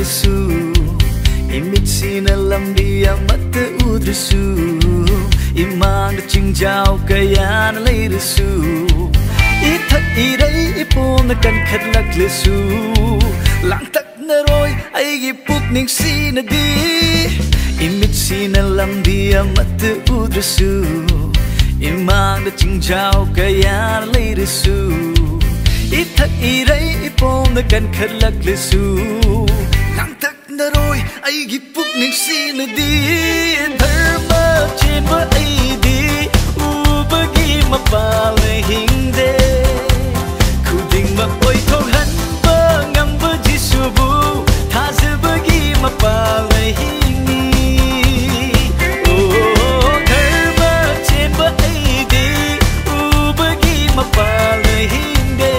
leirasu Imitsina lambi amata udrasu Imang na chingjao kaya na leirasu Ithak iray ipom na kan khadlak lesu Langtak na roy ay gipuk ning sinadi Imitsina lambi amata udrasu Imang na chingjao kaya na leirasu Ithak iray ipom na kan khadlak lesu Langtak na roy ay gipuk ning sinadi Dharma chenpa ay di ubagi mapala hingde Kuding maoy tohan ba ngamba jisubu Thazabagi mapala hingi Oh dharma chenpa ay di ubagi mapala hingde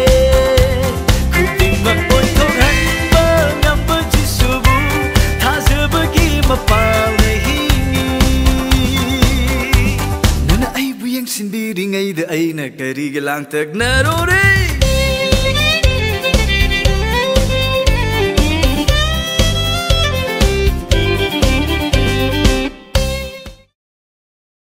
Kuding maoy tohan ba ngamba jisubu Thazabagi mapala hingi Nana ay buyang sindiri ngay da ay nakarigalang tag na rore